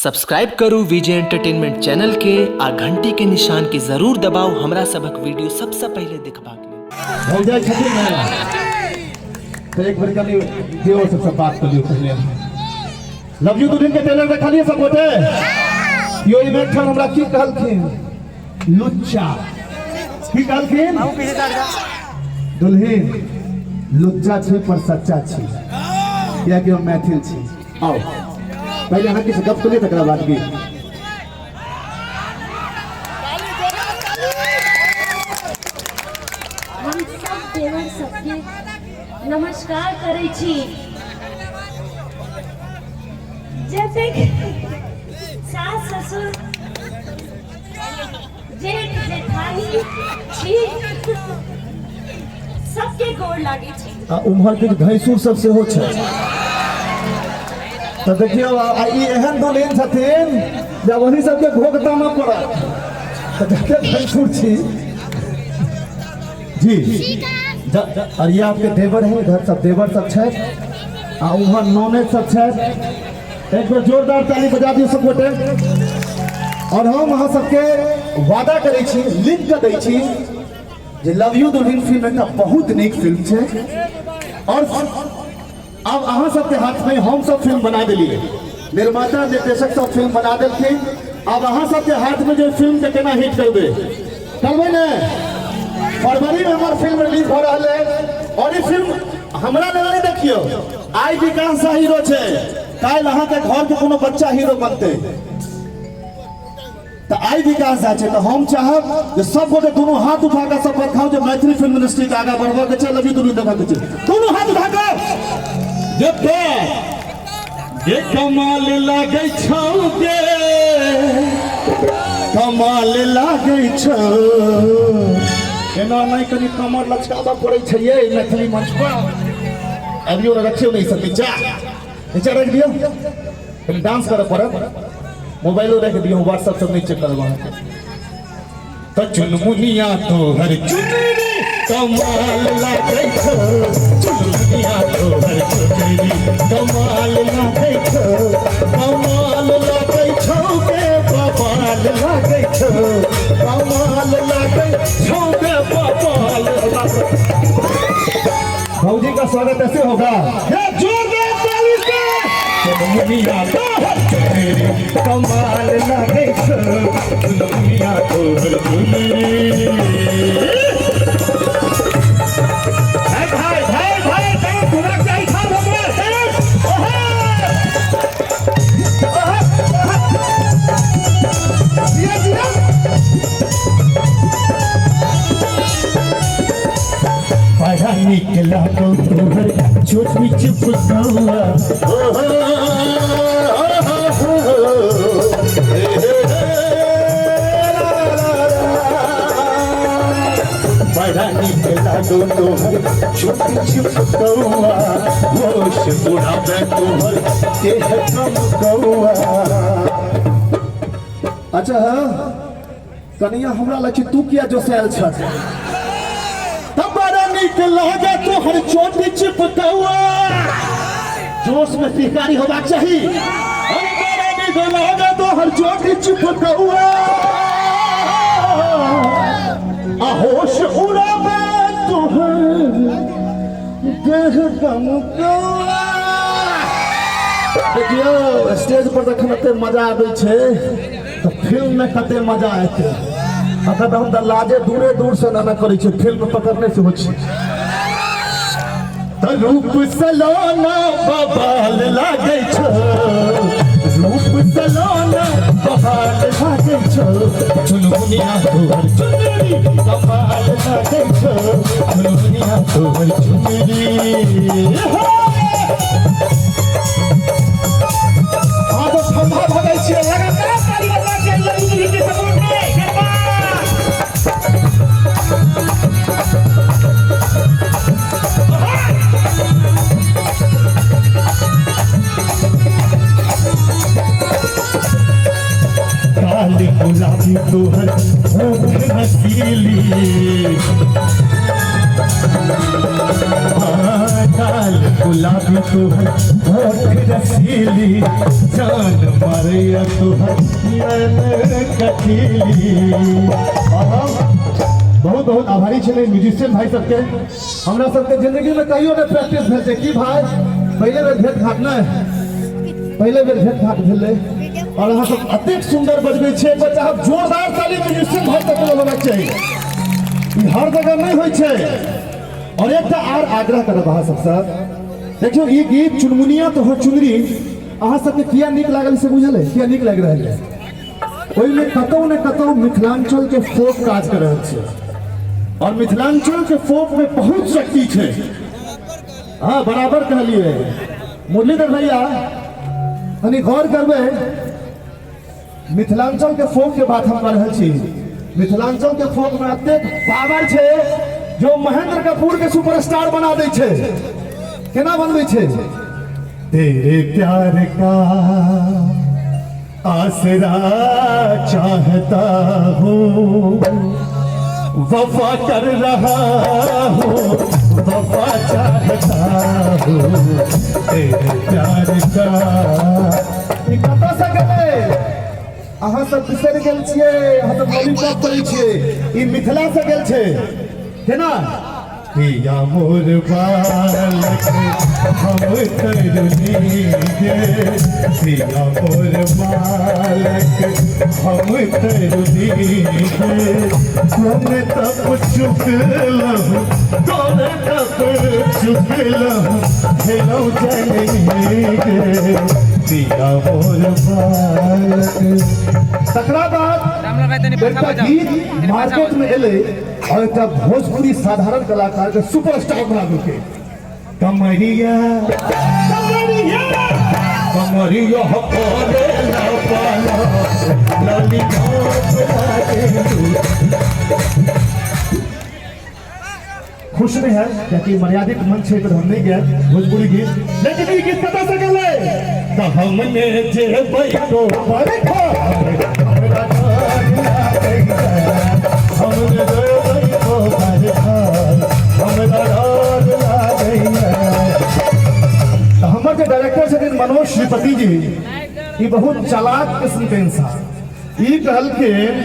Subscribe करू विजय entertainment channel के आ घंटी के निशान के जरूर दबाओ हमरा सबक वीडियो सबसे पहले देखबा के हो जाए छथिन ना तो एक बार कनी दियो सबसे बात कर लियो पहले लव यू दुल्हन के ट्रेलर देखा लिए सब गोटे यो इमेज छन हमरा की कहलखिन लुच्चा की कहलखिन दुल्हन लुच्चा छी पर सच्चा छी किया कि हम मैथिल छी आओ पहले हां किसी गप करिए तकरा बात की हम सब देवर सबके नमस्कार करै छी। जैसे कि सास ससुर जेठ जेठानी छी सबके गोड़ लागे छी। उम्हर के भैंसुर सब से हो छै तो देखियो ई एहन दुल्हन छथिन जब वही सबके भोगता में पड़त तो जते भैंसुर छी जी और ये आपके देवर है इधर सब देवर सब छै आ उम्हर नौनेद सब छै एक बार जोरदार ताली बजा दियो सब गोटे और हम अहाँ सबके वादा करै छी लिख के दै छी जे लव यू दुल्हन फिल्म एकटा बहुत नीक फिल्म छै और अब अहाँ सबके हाथ में हम सब फिल्म बना दिलिए निर्माता निर्देशक सब फिल्म बना देलखिन अब अहाँ सबके हाथ में जो फिल्म के केना हिट करबे ने फरवरी में हमार फिल्म रिलीज हो रहा है और ये फिल्म हमरा नहीं देखियो आई विकास झा हीरो छे काल अहाँ के घर के कोनो बच्चा हीरो बनते तो आई विकास झा छे तो हम चाहब जे सब गोटे दोनों हाथ उठा के सब बताओ जे मैथिली फिल्म इंडस्ट्री के आगे बढ़वा के चल अभी दोनों देखा के दोनों हाथ उठा के ये कमाल लागे छौ के कमाल लागे छौ एना नहीं कनी कमर लचकाबा पड़ै छै ये मैथिली मंच पर अभियो रखियो नहीं सकते नीचे रख दियो कनी डांस करे पड़त मोबाइलो रख दियो व्हाट्सएप सब नहीं चेक करवा तो चुनमुनिया तो हर चुनरी कमाल लागे छौ चुनमुनिया तो हर चुनरी कमाल लागे छौ कमाल लागे छौ के बवाल लागे छौ कमाल लागे छौ के बवाल लागे भौजी का स्वागत ऐसे होगा ये जोरदार ताली से चुनमुनिया तो हर चुनरी कमाल लागे छौ चुनमुनिया तो हर चुनरी भाई भाई भाई तेरे पूरा क्या ही था बड़ा निकला तो तोहर छोट बीच फुसौआ बड़ा निकला तो तोहर छोट बीच फुसौआ होश बुढ़ावे तोहर देह कम कौआ। अच्छा कनिया हमरा लखी तू किया जो सैल छ तब बड़ा निकला गे तोहर छोट बीच फुसौआ जोश में शिकारी होबाक चाहिए हम बड़ा निकला गे तोहर छोट बीच फुसौआ होश उड़ावे तोहर देह कम कौआ। देखियो स्टेज पर जखन एते मजा आबै छै तो फिल्म में कते मजा आते अगर हम त लाजे दूरे दूर से ना करै छै फिल्म पकड़ने से हो छै त रूप सलोना बबाल लागे छौ रूप सलोना बबाल लागे छौ चुनमुनिया तोहर चुनरी कमाल लागे छौ चुनमुनिया तोहर चुनरी आज ठंडा भगै छै लगातार ताली बजा के लड़ी के सपोर्ट में काली गुलाबी तोहर होठ नसीली गाल गुलाबी तुहर होठ रसीली जान मारिया तुहर नैन कटीली। बहुत बहुत आभारी छे म्यूजिशियन भाई सबके। हमरा सबके जिंदगी में कहियो ने प्रैक्टिस भेल छै कि भाई पहले बेर भेट घाट ने पहले बेर भेट घाट भेलै और अहाँ सब अतेक सुंदर बजबै छियै। बच्चा हम जोरदार ताली म्यूजिशियन भाई सबके होना चाहिए, ई हर जगह नहीं होइ छै। और एकटा आर आग्रह करब अहाँ सबसँ, देखियो ई गीत चुनमुनिया तोहर चुनरी अहाँ सबके किया नीक लागल से बुझल है, किया नीक लागि रहल है। ओहिमे कतौ ने कतौ मिथिलांचल के फोक काज कर रहल छै और मिथिलांचल के फोक में बहुत शक्ति है। हाँ बराबर कहलिए मुरलीधर भैया, कनी गौर करबे मिथिलांचल के फोक के बात हम कर रहे छी। मिथिलांचल के फोक में अतेक पावर है जो महेंद्र कपूर के सुपरस्टार बना दे छे। केना बनबै छे? तेरे प्यार का आसरा चाहता हूँ, वफा कर रहा हूँ, वफा चाहता हूँ, तेरे प्यार का। ई कतऽ से गेलै? अहाँ सब बिसरि गेल छियै, अहाँ सब लॉलीपॉप करै छियै। ई मिथिला से गेल छै। केना? पिया मोर बालक हम तरुनी गे, पिया मोर बालक हम तरुनी गे। तोने तब चुकलहु, तोने तब चुकलहु, हेलो चलेंगे गे, पिया मोर बालक। तकरा बाद एकटा गीत मार्केट में एले और एक भोजपुरी साधारण कलाकार के सुपरस्टार बना देके कमरिया कमरिया कमरिया हमारे लापाला लॉलीपॉप लागे। खुश में है क्योंकि मर्यादित मंच है पर हम नहीं गए भोजपुरी गीत, लेकिन ये गीत पता से गए तो हमने जे बैठो बैठो हमर जो डायरेक्टर छथिन मनोज श्रीपति जी, ये बहुत चालाक किस्म के इंसान। ई कहलखिन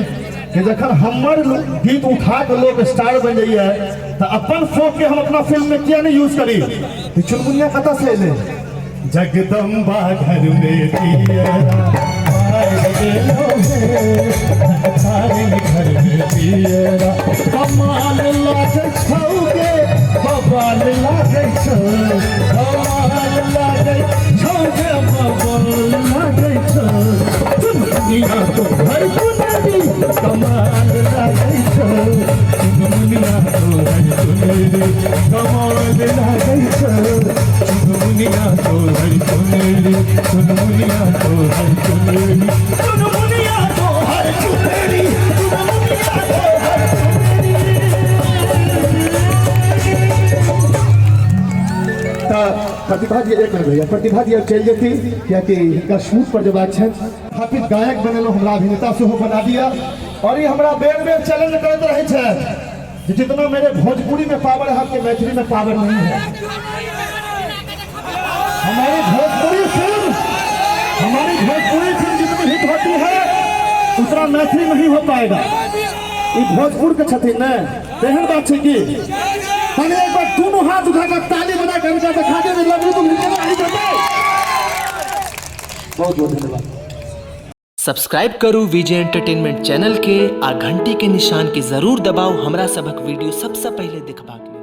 कि जखन हमर गीत उठा के लोग स्टार बन जाइए तो अपन फोक के हम अपना फिल्म में किया नहीं यूज करी। तो चुनमुनिया कतऽ से एले? जगदम्बा घर में दियरा घर में दियरा कमाल लागे छौगे, बबाल लागे छौ, कमाल लागे छौगे, बबाल लागे छौ। चुनमुनिया तो घर चुनरी कमाल लागे छौ, चुनमुनिया तो घर चुनरी कमाल लागे छौ, चुनमुनिया तो घर चुनरी, चुनमुनिया तो घर चुनरी, चुनमुनिया तो हर चुनरी, चुनमुनिया तो हर चुनरी। प्रतिभा जी एक मिनट भैया, प्रतिभा जी अब चल जेती कियाकि इनका शूट पर जब अच्छा हाफिज गायक बनेलो, हमरा अभिनेता से हो बना दिया। और ये हमरा बेर बेर चैलेंज करते रहे छे जितना मेरे भोजपुरी में पावर है आपके मैथिली में पावर नहीं है। हमारी भोजपुरी फिल्म जितनी हिट होती है उतना मैथिली नहीं हो पाएगा। ये भोजपुर के छथिन न, तेहन बात है कि मैंने एक बार दोनों हाथ उठाकर ताली बजा कर दिखा दे लगू तो बहुत बहुत धन्यवाद। सब्सक्राइब करू विजय एंटरटेनमेंट चैनल के आ घंटी के निशान के जरूर दबाओ हमरा सबक वीडियो सबसे पहले देखबाक लेल।